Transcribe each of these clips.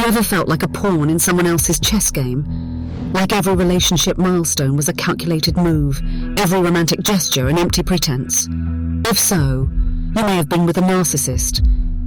ever felt like a pawn in someone else's chess game? Like every relationship milestone was a calculated move, every romantic gesture an empty pretense? If so, you may have been with a narcissist.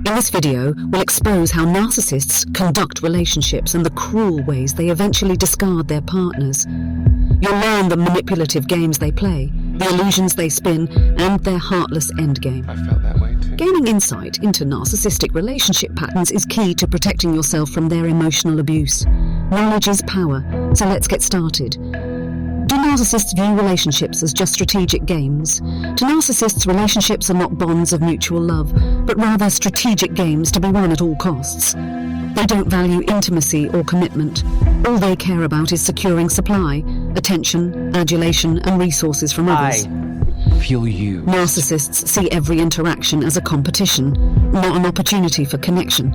In this video, we'll expose how narcissists conduct relationships and the cruel ways they eventually discard their partners. You'll learn the manipulative games they play, the illusions they spin, and their heartless endgame. I felt that way too. Gaining insight into narcissistic relationship patterns is key to protecting yourself from their emotional abuse. Knowledge is power, so let's get started. Do narcissists view relationships as just strategic games? To narcissists, relationships are not bonds of mutual love, but rather strategic games to be won at all costs. They don't value intimacy or commitment. All they care about is securing supply, attention, adulation, and resources from others. I feel you. Narcissists see every interaction as a competition, not an opportunity for connection.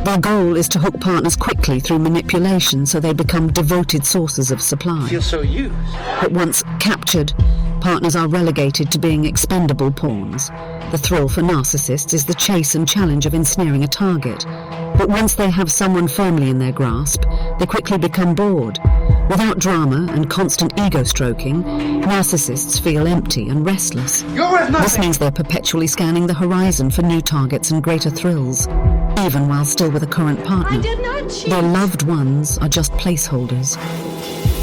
Their goal is to hook partners quickly through manipulation so they become devoted sources of supply. I feel so used. But once captured, partners are relegated to being expendable pawns. The thrill for narcissists is the chase and challenge of ensnaring a target. But once they have someone firmly in their grasp, they quickly become bored. Without drama and constant ego stroking, narcissists feel empty and restless. You're worth nothing. This means they're perpetually scanning the horizon for new targets and greater thrills, even while still with a current partner. I did not cheat. Their loved ones are just placeholders.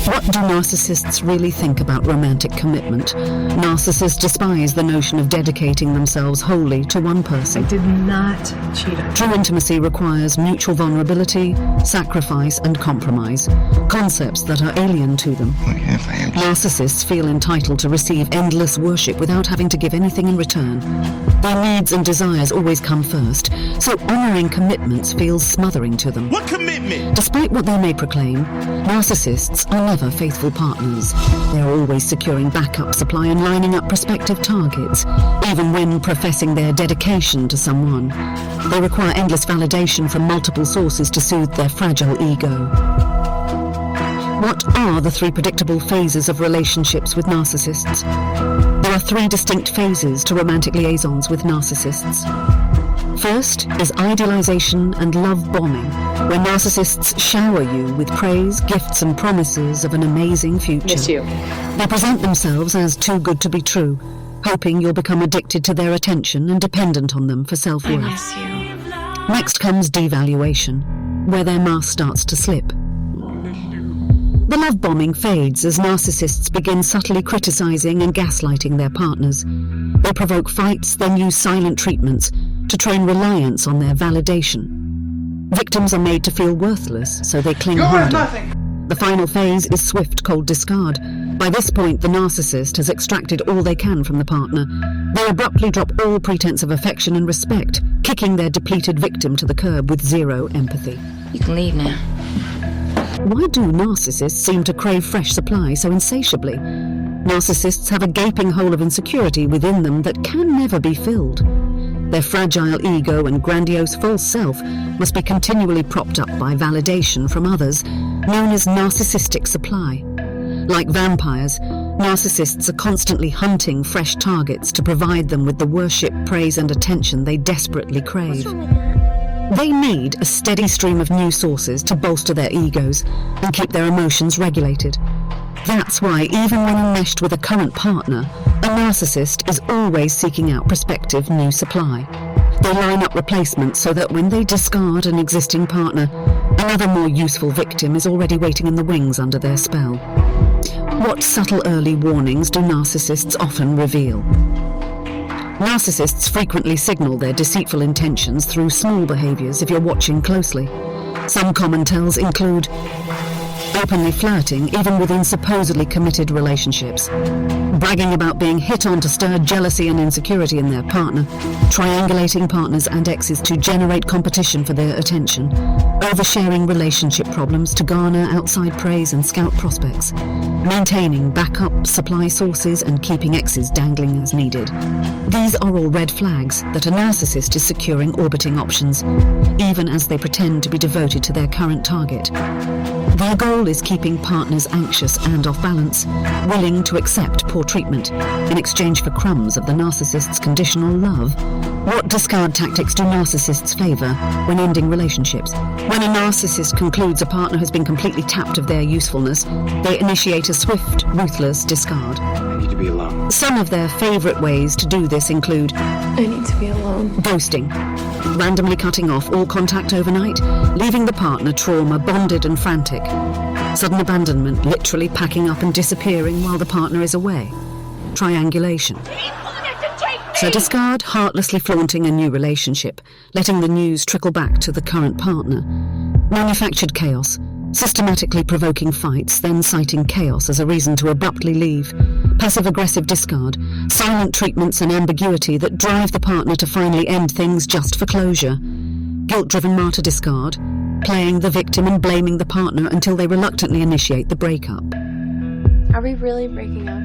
What do narcissists really think about romantic commitment? Narcissists despise the notion of dedicating themselves wholly to one person. I did not cheat on you. True intimacy requires mutual vulnerability, sacrifice, and compromise, concepts that are alien to them. Narcissists feel entitled to receive endless worship without having to give anything in return. Their needs and desires always come first, so honoring commitments feels smothering to them. What commitment? Despite what they may proclaim, narcissists are never faithful partners. They are always securing backup supply and lining up prospective targets, even when professing their dedication to someone. They require endless validation from multiple sources to soothe their fragile ego. What are the three predictable phases of relationships with narcissists? There are three distinct phases to romantic liaisons with narcissists. First is idealization and love bombing, where narcissists shower you with praise, gifts, and promises of an amazing future. Miss you. They present themselves as too good to be true, hoping you'll become addicted to their attention and dependent on them for I self-worth. miss you. Next comes devaluation, where their mask starts to slip. The love bombing fades as narcissists begin subtly criticizing and gaslighting their partners. They provoke fights, then use silent treatments to train reliance on their validation. Victims are made to feel worthless, so they cling You're worth harder. nothing. The final phase is swift, cold discard. By this point, the narcissist has extracted all they can from the partner. They abruptly drop all pretense of affection and respect, kicking their depleted victim to the curb with zero empathy. You can leave now. Why do narcissists seem to crave fresh supply so insatiably? Narcissists have a gaping hole of insecurity within them that can never be filled. Their fragile ego and grandiose false self must be continually propped up by validation from others, known as narcissistic supply. Like vampires, narcissists are constantly hunting fresh targets to provide them with the worship, praise, and attention they desperately crave. They need a steady stream of new sources to bolster their egos and keep their emotions regulated. That's why, even when enmeshed with a current partner, a narcissist is always seeking out prospective new supply. They line up replacements so that when they discard an existing partner, another more useful victim is already waiting in the wings under their spell. What subtle early warnings do narcissists often reveal? Narcissists frequently signal their deceitful intentions through small behaviors if you're watching closely. Some common tells include openly flirting even within supposedly committed relationships, bragging about being hit on to stir jealousy and insecurity in their partner, triangulating partners and exes to generate competition for their attention, oversharing relationship problems to garner outside praise and scout prospects, maintaining backup supply sources and keeping exes dangling as needed. These are all red flags that a narcissist is securing orbiting options, even as they pretend to be devoted to their current target. Their goal is keeping partners anxious and off balance, willing to accept poor treatment in exchange for crumbs of the narcissist's conditional love. What discard tactics do narcissists favor when ending relationships? When a narcissist concludes a partner has been completely tapped of their usefulness, they initiate a swift, ruthless discard. I need to be alone. Some of their favorite ways to do this include I need to be alone. ghosting, randomly cutting off all contact overnight, leaving the partner trauma-bonded and frantic. Sudden abandonment, literally packing up and disappearing while the partner is away. Triangulation. So discard heartlessly flaunting a new relationship, letting the news trickle back to the current partner. Manufactured chaos, systematically provoking fights, then citing chaos as a reason to abruptly leave. Passive-aggressive discard, silent treatments and ambiguity that drive the partner to finally end things just for closure. Guilt-driven martyr discard, playing the victim and blaming the partner until they reluctantly initiate the breakup. Are we really breaking up?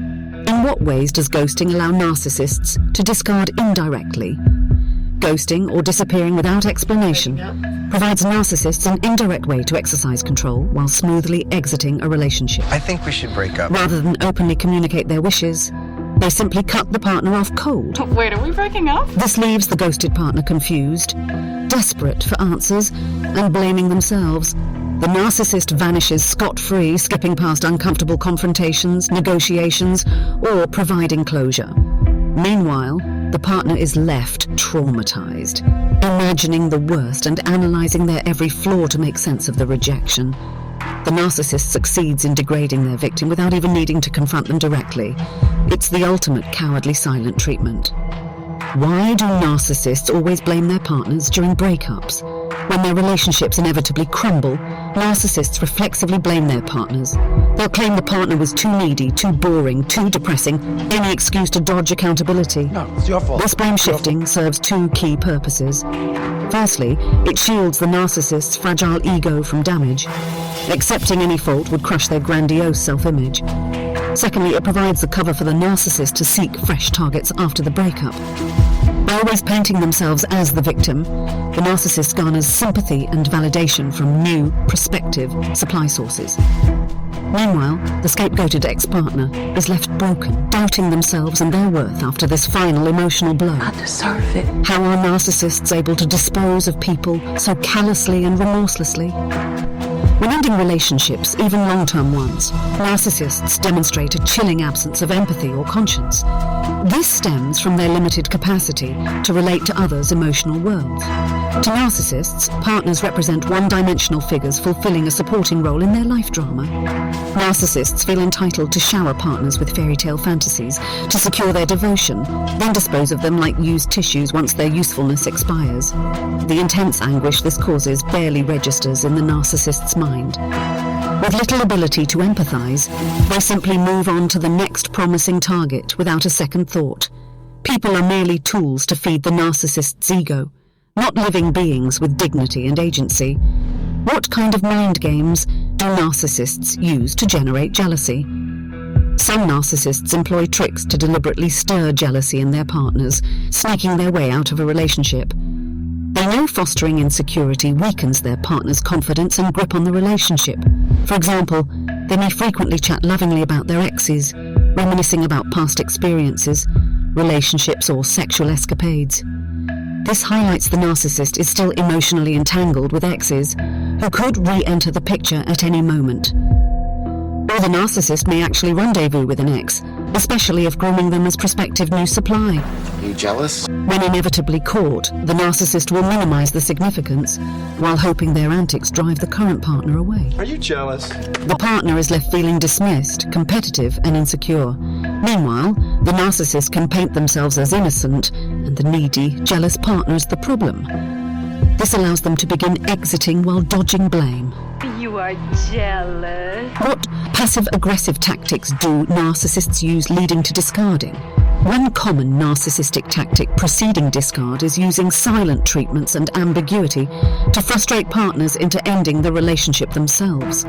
In what ways does ghosting allow narcissists to discard indirectly? Ghosting, or disappearing without explanation, provides narcissists an indirect way to exercise control while smoothly exiting a relationship. I think we should break up. Rather than openly communicate their wishes, they simply cut the partner off cold. Wait, are we breaking up? This leaves the ghosted partner confused, desperate for answers, and blaming themselves. The narcissist vanishes scot-free, skipping past uncomfortable confrontations, negotiations, or providing closure. Meanwhile, the partner is left traumatized, imagining the worst and analyzing their every flaw to make sense of the rejection. The narcissist succeeds in degrading their victim without even needing to confront them directly. It's the ultimate cowardly silent treatment. Why do narcissists always blame their partners during breakups? When their relationships inevitably crumble, narcissists reflexively blame their partners. They'll claim the partner was too needy, too boring, too depressing, any excuse to dodge accountability. No, it's your fault. This blame shifting serves two key purposes. Firstly, it shields the narcissist's fragile ego from damage. Accepting any fault would crush their grandiose self-image. Secondly, it provides the cover for the narcissist to seek fresh targets after the breakup. By always painting themselves as the victim, the narcissist garners sympathy and validation from new, prospective supply sources. Meanwhile, the scapegoated ex-partner is left broken, doubting themselves and their worth after this final emotional blow. I deserve it. How are narcissists able to dispose of people so callously and remorselessly? When ending relationships, even long-term ones, narcissists demonstrate a chilling absence of empathy or conscience. This stems from their limited capacity to relate to others' emotional worlds. To narcissists, partners represent one-dimensional figures fulfilling a supporting role in their life drama. Narcissists feel entitled to shower partners with fairy tale fantasies, to secure their devotion, then dispose of them like used tissues once their usefulness expires. The intense anguish this causes barely registers in the narcissist's mind. With little ability to empathize, they simply move on to the next promising target without a second thought. People are merely tools to feed the narcissist's ego, not living beings with dignity and agency. What kind of mind games do narcissists use to generate jealousy? Some narcissists employ tricks to deliberately stir jealousy in their partners, sneaking their way out of a relationship. They know fostering insecurity weakens their partner's confidence and grip on the relationship. For example, they may frequently chat lovingly about their exes, reminiscing about past experiences, relationships, or sexual escapades. This highlights the narcissist is still emotionally entangled with exes, who could re-enter the picture at any moment. Or the narcissist may actually rendezvous with an ex, especially if grooming them as prospective new supply. Are you jealous? When inevitably caught, the narcissist will minimize the significance, while hoping their antics drive the current partner away. Are you jealous? The partner is left feeling dismissed, competitive, and insecure. Meanwhile, the narcissist can paint themselves as innocent, and the needy, jealous partner is the problem. This allows them to begin exiting while dodging blame. You are jealous. What passive-aggressive tactics do narcissists use leading to discarding? One common narcissistic tactic preceding discard is using silent treatments and ambiguity to frustrate partners into ending the relationship themselves.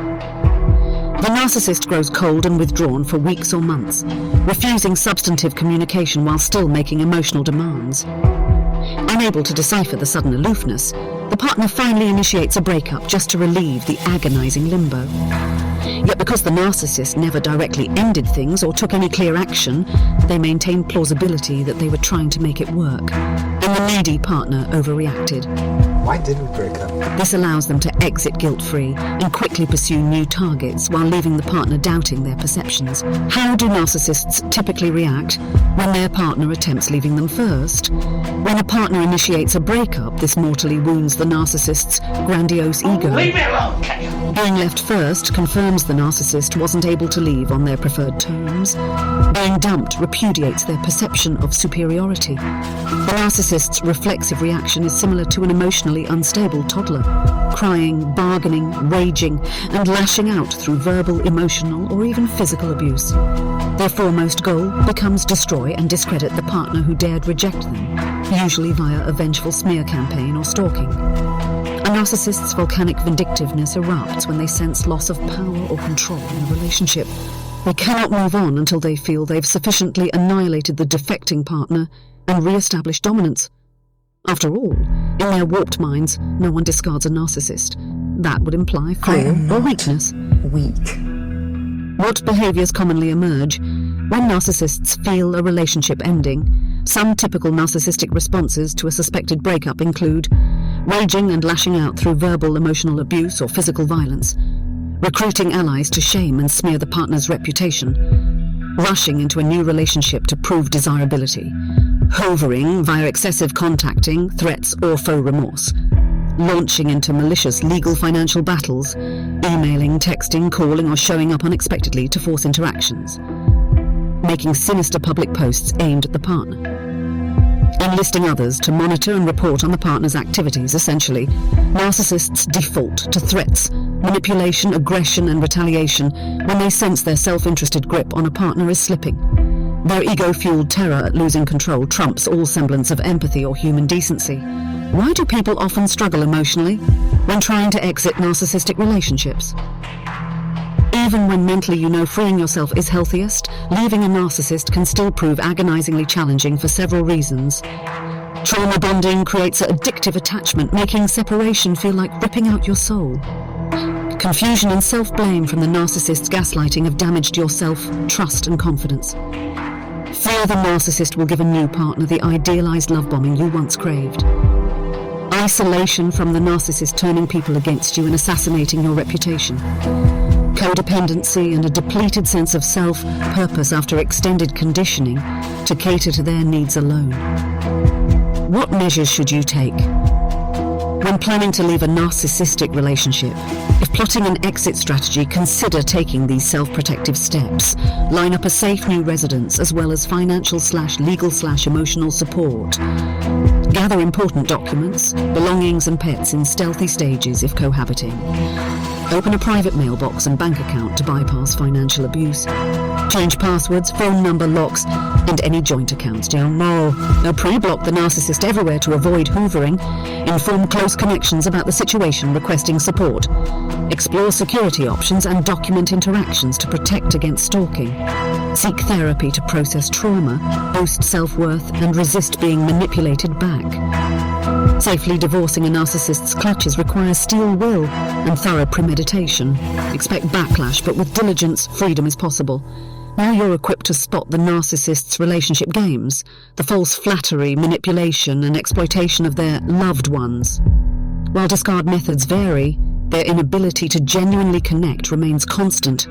The narcissist grows cold and withdrawn for weeks or months, refusing substantive communication while still making emotional demands. Unable to decipher the sudden aloofness, the partner finally initiates a breakup just to relieve the agonizing limbo. Yet because the narcissist never directly ended things or took any clear action, they maintain plausibility that they were trying to make it work, and the needy partner overreacted. Why did we break up? This allows them to exit guilt-free and quickly pursue new targets while leaving the partner doubting their perceptions. How do narcissists typically react when their partner attempts leaving them first? When a partner initiates a breakup, this mortally wounds the narcissist's grandiose ego. Leave me alone, can you? Being left first confirms the narcissist wasn't able to leave on their preferred terms. Being dumped repudiates their perception of superiority. The narcissist's reflexive reaction is similar to an emotionally unstable toddler, crying, bargaining, raging, and lashing out through verbal, emotional, or even physical abuse. Their foremost goal becomes destroy and discredit the partner who dared reject them, usually via a vengeful smear campaign or stalking. A narcissist's volcanic vindictiveness erupts when they sense loss of power or control in a relationship. They cannot move on until they feel they've sufficiently annihilated the defecting partner and re-established dominance. After all, in their warped minds, no one discards a narcissist. That would imply flaw or weakness. Weak. What behaviors commonly emerge when narcissists feel a relationship ending? Some typical narcissistic responses to a suspected breakup include raging and lashing out through verbal, emotional abuse or physical violence, recruiting allies to shame and smear the partner's reputation, rushing into a new relationship to prove desirability, hoovering via excessive contacting, threats or faux remorse, launching into malicious legal financial battles, emailing, texting, calling or showing up unexpectedly to force interactions, making sinister public posts aimed at the partner, enlisting others to monitor and report on the partner's activities. Essentially, narcissists default to threats, manipulation, aggression and retaliation when they sense their self-interested grip on a partner is slipping. Their ego-fueled terror at losing control trumps all semblance of empathy or human decency. Why do people often struggle emotionally when trying to exit narcissistic relationships? Even when mentally you know freeing yourself is healthiest, leaving a narcissist can still prove agonizingly challenging for several reasons. Trauma bonding creates an addictive attachment, making separation feel like ripping out your soul. Confusion and self-blame from the narcissist's gaslighting have damaged your self-trust and confidence. Fear the narcissist will give a new partner the idealized love bombing you once craved. Isolation from the narcissist turning people against you and assassinating your reputation. Codependency and a depleted sense of self-purpose after extended conditioning to cater to their needs alone. What measures should you take? When planning to leave a narcissistic relationship, if plotting an exit strategy, consider taking these self-protective steps. Line up a safe new residence as well as financial/legal/emotional support. Gather important documents, belongings and pets in stealthy stages if cohabiting. Open a private mailbox and bank account to bypass financial abuse. Change passwords, phone number, locks, and any joint accounts. Now pre-block the narcissist everywhere to avoid hoovering. Inform close connections about the situation requesting support. Explore security options and document interactions to protect against stalking. Seek therapy to process trauma, boost self-worth, and resist being manipulated back. Safely divorcing a narcissist's clutches requires steel will and thorough premeditation. Expect backlash, but with diligence, freedom is possible. Now you're equipped to spot the narcissist's relationship games, the false flattery, manipulation, and exploitation of their loved ones. While discard methods vary, their inability to genuinely connect remains constant.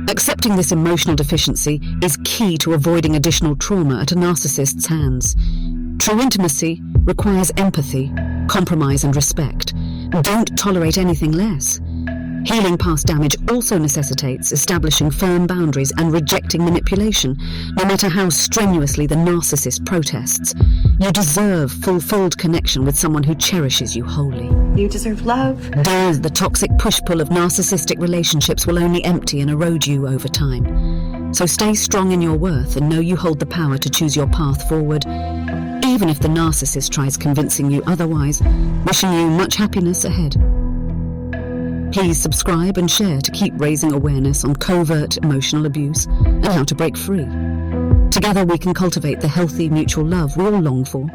Accepting this emotional deficiency is key to avoiding additional trauma at a narcissist's hands. True intimacy requires empathy, compromise, and respect. Don't tolerate anything less. Healing past damage also necessitates establishing firm boundaries and rejecting manipulation, no matter how strenuously the narcissist protests. You deserve fulfilled connection with someone who cherishes you wholly. You deserve love. The toxic push-pull of narcissistic relationships will only empty and erode you over time. So stay strong in your worth and know you hold the power to choose your path forward, even if the narcissist tries convincing you otherwise. Wishing you much happiness ahead. Please subscribe and share to keep raising awareness on covert emotional abuse and how to break free. Together we can cultivate the healthy mutual love we all long for.